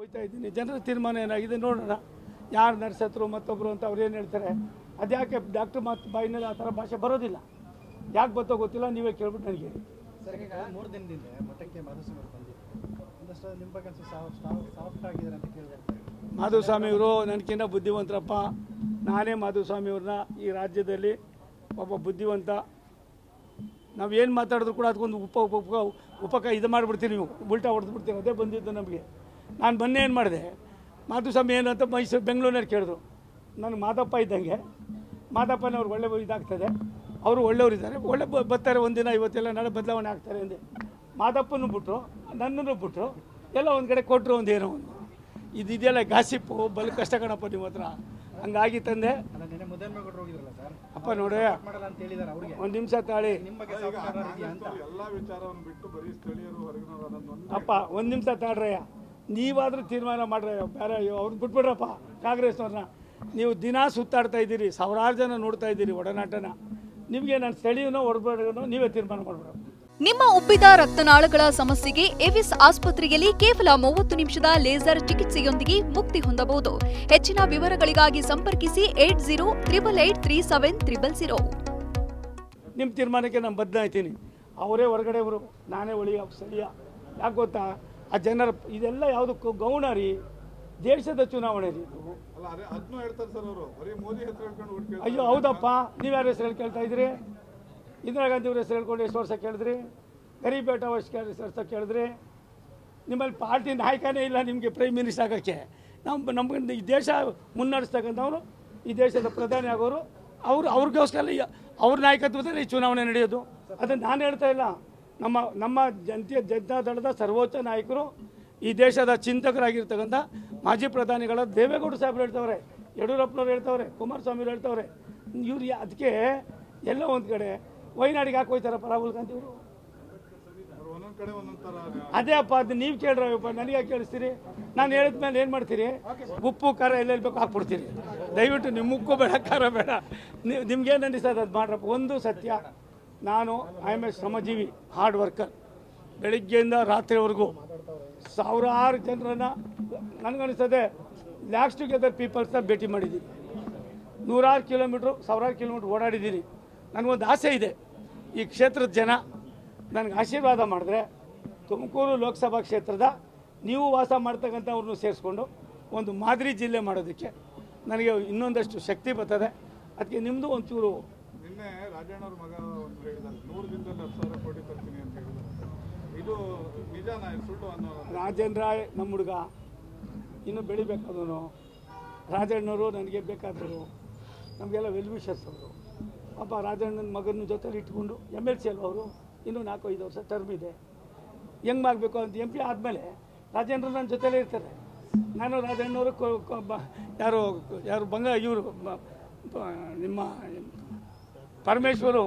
ಹೋಗ್ತಾ ಇದ್ದೀನಿ. ಜನರ ತೀರ್ಮಾನ ಏನಾಗಿದೆ ನೋಡೋಣ. ಯಾರು ನರ್ಸತ್ರು ಮತ್ತೊಬ್ಬರು ಅಂತ ಅವ್ರು ಏನು ಹೇಳ್ತಾರೆ, ಅದ್ಯಾಕೆ ಡಾಕ್ಟರ್ ಮಾತು ಬಾಯಿನಲ್ಲಿ ಆ ಥರ ಭಾಷೆ ಬರೋದಿಲ್ಲ. ಯಾಕೆ ಬತ್ತೋ ಗೊತ್ತಿಲ್ಲ, ನೀವೇ ಕೇಳ್ಬಿಟ್ಟು ನನಗೆ. ಸರ್, ಈಗ 3 ದಿನದಿಂದ ಮಠಕ್ಕೆ ಮಾಧುಸ್ವಾಮಿ ಅವರು ಬಂದಿದ್ದಾರೆ. ಒಂದಷ್ಟು ನಿಮ್ಮ ಬಗ್ಗೆ ಸಾಫ್ಟ್ ಆಗಿದ್ದಾರೆ ಅಂತ ಕೇಳಿದೆ. ಮಾಧುಸ್ವಾಮಿ ಅವರು ನನಗಿಂತ ಬುದ್ಧಿವಂತರಪ್ಪ. ನಾನೇ ಮಾಧುಸ್ವಾಮಿ ಅವ್ರನ್ನ ಈ ರಾಜ್ಯದಲ್ಲಿ ಒಬ್ಬ ಬುದ್ಧಿವಂತ. ನಾವು ಏನು ಮಾತಾಡಿದ್ರು ಕೂಡ ಅದಕ್ಕೊಂದು ಉಪಕ ಇದು ಮಾಡಿಬಿಡ್ತೀವಿ, ನೀವು ಉಲ್ಟಾ ಹೊಡೆದ್ಬಿಡ್ತೀವಿ. ಅದೇ ಬಂದಿದ್ದು ನಮಗೆ. ನಾನು ಮೊನ್ನೆ ಏನು ಮಾಡಿದೆ, ಮಾಧುಸ್ವಾಮಿ ಏನು ಅಂತ ಬೆಂಗಳೂರಿನಲ್ಲಿ ಕೇಳಿದ್ರು. ನನಗೆ ಮಾದಪ್ಪ ಇದ್ದಂಗೆ. ಮಾದಪ್ಪನವ್ರು ಒಳ್ಳೆ ಇದಾಗ್ತದೆ, ಅವರು ಒಳ್ಳೆಯವರಿದ್ದಾರೆ, ಒಳ್ಳೆ ಬರ್ತಾರೆ, ಒಂದಿನ ಇವತ್ತೆಲ್ಲ ನಾಳೆ ಬದಲಾವಣೆ ಆಗ್ತಾರೆ ಅಂದೆ. ಮಾದಪ್ಪನೂ ಬಿಟ್ಟರು, ನನ್ನನ್ನು ಬಿಟ್ಟರು, ಎಲ್ಲ ಒಂದು ಕಡೆ ಕೊಟ್ಟರು ಒಂದೇನೋ ಒಂದು. ಇದೆಯಲ್ಲ ಗಾಸಿಪ್ಪು, ಬಲು ಕಷ್ಟ ಕಣಪ್ಪ ನಿಮ್ಮ ಹತ್ರ. ಹಂಗಾಗಿ ತಂದೆ ಅಪ್ಪ ನೋಡಿ, ಒಂದು ನಿಮಿಷ ತಾಳಿ ಅಪ್ಪ, ಒಂದು ನಿಮಿಷ ತಾಳ್ರಯ್ಯ. ನೀವಾದರೂ ತೀರ್ಮಾನ ಮಾಡ್ರಯ್ಯ, ಬೇರೆ ಅವ್ರನ್ನ ಬಿಟ್ಬಿಡ್ರಪ್ಪ ಕಾಂಗ್ರೆಸ್ನವ್ರನ್ನ. ನೀವು ದಿನ ಸುತ್ತಾಡ್ತಾ ಇದ್ದೀರಿ, ಸಾವಿರಾರು ಜನ ನೋಡ್ತಾ ಇದ್ದೀರಿ ಒಡನಾಟನ. ನಿಮಗೆ ನಾನು ಸ್ಥಳೀಯನೋ ಹೊರಬೇಡನೋ ನೀವೇ ತೀರ್ಮಾನ ಮಾಡ್ಬಿಡ. ನಿಮ್ಮ ಉಬ್ಬಿದ ರಕ್ತನಾಳಗಳ ಸಮಸ್ಯೆಗೆ ಎವಿಸ್ ಆಸ್ಪತ್ರೆಯಲ್ಲಿ ಕೇವಲ 30 ನಿಮಿಷದ ಲೇಸರ್ ಚಿಕಿತ್ಸೆಯೊಂದಿಗೆ ಮುಕ್ತಿ ಹೊಂದಬಹುದು. ಹೆಚ್ಚಿನ ವಿವರಗಳಿಗಾಗಿ ಸಂಪರ್ಕಿಸಿ 8088837300. ನಿಮ್ಮ ತೀರ್ಮಾನಕ್ಕೆ ನಾನು ಬದ್ಧ ಆಯ್ತೀನಿ. ಅವರೇ ಹೊರಗಡೆ ಬರು, ನಾನೇ ಒಳಿಯ ಸ್ಥಳೀಯ. ಯಾಕೆ ಗೊತ್ತಾ, ಆ ಜನರ ಇದೆಲ್ಲ ಯಾವುದಕ್ಕೂ ಗೌಣ ರೀ, ದೇಶದ ಚುನಾವಣೆ ರೀ. ಅಯ್ಯೋ ಹೌದಪ್ಪ, ನೀವ್ಯಾರ ಹೆಸರು ಹೇಳಿ ಕೇಳ್ತಾ ಇದ್ರಿ? ಇಂದಿರಾ ಗಾಂಧಿ ಅವ್ರ ಹೆಸರು ಹೇಳ್ಕೊಂಡು ಎಷ್ಟು ವರ್ಷ ಕೇಳಿದ್ರಿ? ಗರೀಬ್ ಬೇಟಾ ವರ್ಷ ಕೇಳಿದ್ರಿ? ನಿಮ್ಮಲ್ಲಿ ಪಾರ್ಟಿ ನಾಯಕನೇ ಇಲ್ಲ ನಿಮಗೆ ಪ್ರೈಮ್ ಮಿನಿಸ್ಟರ್ ಆಗೋಕ್ಕೆ. ನಮ್ಗೆ ಈ ದೇಶ ಮುನ್ನಡೆಸ್ತಕ್ಕಂಥವ್ರು, ಈ ದೇಶದ ಪ್ರಧಾನಿ ಆಗೋರು, ಅವ್ರಿಗೋಸ್ಕರ ಅವ್ರ ನಾಯಕತ್ವದಲ್ಲಿ ಈ ಚುನಾವಣೆ ನಡೆಯೋದು. ಅದನ್ನು ನಾನು ಹೇಳ್ತಾ ಇಲ್ಲ. ನಮ್ಮ ಜನತಾ ದಳದ ಸರ್ವೋಚ್ಚ ನಾಯಕರು, ಈ ದೇಶದ ಚಿಂತಕರಾಗಿರ್ತಕ್ಕಂಥ ಮಾಜಿ ಪ್ರಧಾನಿಗಳ ದೇವೇಗೌಡ ಸಾಹೇಬ್ರು ಹೇಳ್ತವ್ರೆ, ಯಡಿಯೂರಪ್ಪನವ್ರು ಹೇಳ್ತವ್ರೆ, ಕುಮಾರಸ್ವಾಮಿ ಹೇಳ್ತವ್ರೆ. ಇವ್ರು ಅದಕ್ಕೆ ಎಲ್ಲ ಒಂದು ಕಡೆ ವಯನಾಡಿಗೆ ಹಾಕಿ ಹೋಯ್ತಾರಪ್ಪ ರಾಹುಲ್ ಗಾಂಧಿ ಅವರು. ಅದೇ ಅಪ್ಪ, ಅದು ನೀವು ಕೇಳ್ರಪ್ಪ, ನನಗೆ ಕೇಳಿಸ್ತೀರಿ? ನಾನು ಹೇಳಿದ ಮೇಲೆ ಏನು ಮಾಡ್ತೀರಿ? ಉಪ್ಪು ಖಾರ ಎಲ್ಲೆಲ್ಲಿ ಬೇಕು ಹಾಕ್ಬಿಡ್ತೀರಿ. ದಯವಿಟ್ಟು ನಿಮ್ಮ ಉಪ್ಪು ಬೇಡ, ಖಾರ ಬೇಡ, ನಿಮ್ಗೇನು ಅನಿಸ್ತದೆ ಅದು ಮಾಡ್ರಪ್ಪ. ಒಂದು ಸತ್ಯ, ನಾನು ಐ ಎಮ್ ಎ ಶ್ರಮಜೀವಿ, ಹಾರ್ಡ್ ವರ್ಕರ್. ಬೆಳಿಗ್ಗೆಯಿಂದ ರಾತ್ರಿವರೆಗೂ ಸಾವಿರಾರು ಜನರನ್ನು, ನನಗನ್ನಿಸ್ತದೆ ಲ್ಯಾಕ್ಸ್ ಟುಗೆದರ್ ಪೀಪಲ್ಸ್ನ ಭೇಟಿ ಮಾಡಿದ್ದೀನಿ. 100 ಕಿಲೋಮೀಟ್ರು, 1000 ಕಿಲೋಮೀಟ್ರ್ ಓಡಾಡಿದ್ದೀನಿ. ನನಗೊಂದು ಆಸೆ ಇದೆ, ಈ ಕ್ಷೇತ್ರದ ಜನ ನನಗೆ ಆಶೀರ್ವಾದ ಮಾಡಿದ್ರೆ ತುಮಕೂರು ಲೋಕಸಭಾ ಕ್ಷೇತ್ರದ ನೀವು ವಾಸ ಮಾಡ್ತಕ್ಕಂಥವ್ರನ್ನೂ ಸೇರಿಸ್ಕೊಂಡು ಒಂದು ಮಾದರಿ ಜಿಲ್ಲೆ ಮಾಡೋದಕ್ಕೆ ನನಗೆ ಇನ್ನೊಂದಷ್ಟು ಶಕ್ತಿ ಬರ್ತದೆ. ಅದಕ್ಕೆ ನಿಮ್ಮದು ಒಂಚೂರು. ನಿನ್ನೆ ರಾಜಣ್ಣವ್ರ ಮಗ ಹೇಳಿದ್ದಾರೆ 100 ದಿನದಲ್ಲಿ 10,000 ಕೋಟಿ ತರ್ತೀನಿ ಅಂತ ಹೇಳಿದ್ರು. ಇದು ನಿಜಾನ ಸುಳ್ಳು ಅನ್ನೋ? ರಾಜೇಂದ್ರ ನಮ್ಮ ಹುಡುಗ, ಇನ್ನೂ ಬೆಳಿಬೇಕಾದವನು. ರಾಜಣ್ಣವರು ನನಗೆ ಬೇಕಾದರು, ನಮಗೆಲ್ಲ ವೆಲ್ ವಿಷರ್ಸ್ ಅವರು. ಪಾಪ ರಾಜಣ್ಣನ ಮಗನ ಜೊತೆಲಿ ಇಟ್ಕೊಂಡು MLC ಅಲ್ವ ಅವರು, ಇನ್ನೂ 4-5 ವರ್ಷ ಟರ್ಮ್ ಇದೆ. ಹೆಂಗೆ ಮಾಡಬೇಕು ಅಂತ MP ಆದಮೇಲೆ ರಾಜೇಂದ್ರ ನನ್ನ ಜೊತೆಲೇ ಇರ್ತಾರೆ. ನಾನು ರಾಜಣ್ಣವರು ಯಾರು ಇವರು ನಿಮ್ಮ ಪರಮೇಶ್ವರು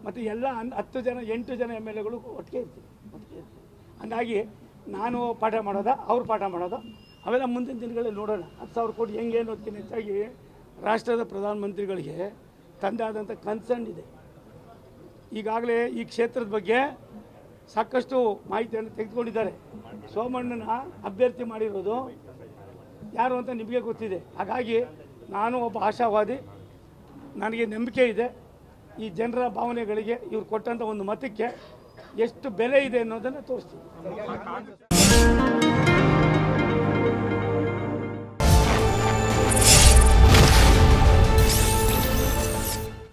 ಮತ್ತು ಎಲ್ಲ 10 ಜನ 8 ಜನ MLAಗಳು ಒಟ್ಟಿಗೆ ಇರ್ತೀವಿ. ಹಂಗಾಗಿ ನಾನು ಪಾಠ ಮಾಡೋದ, ಅವ್ರು ಪಾಠ ಮಾಡೋದು, ಅವೆಲ್ಲ ಮುಂದಿನ ದಿನಗಳಲ್ಲಿ ನೋಡೋಣ. 10,000 ಕೋಟಿ ಹೆಂಗೇನು ಹೋಗ್ತೀನಿ. ಹೆಚ್ಚಾಗಿ ರಾಷ್ಟ್ರದ ಪ್ರಧಾನಮಂತ್ರಿಗಳಿಗೆ ತಂದಾದಂಥ ಕನ್ಸರ್ನ್ ಇದೆ. ಈಗಾಗಲೇ ಈ ಕ್ಷೇತ್ರದ ಬಗ್ಗೆ ಸಾಕಷ್ಟು ಮಾಹಿತಿಯನ್ನು ತೆಗೆದುಕೊಂಡಿದ್ದಾರೆ. ಸೋಮಣ್ಣನ ಅಭ್ಯರ್ಥಿ ಮಾಡಿರೋದು ಯಾರು ಅಂತ ನಿಮಗೆ ಗೊತ್ತಿದೆ. ಹಾಗಾಗಿ ನಾನು ಒಬ್ಬ ಆಶಾವಾದಿ, ನನಗೆ ನಂಬಿಕೆ ಇದೆ ಈ ಜನರ ಭಾವನೆಗಳಿಗೆ, ಇವ್ರು ಕೊಟ್ಟಂಥ ಒಂದು ಮತಕ್ಕೆ ಎಷ್ಟು ಬೆಲೆ ಇದೆ ಅನ್ನೋದನ್ನು ತೋರಿಸ್ತೀವಿ.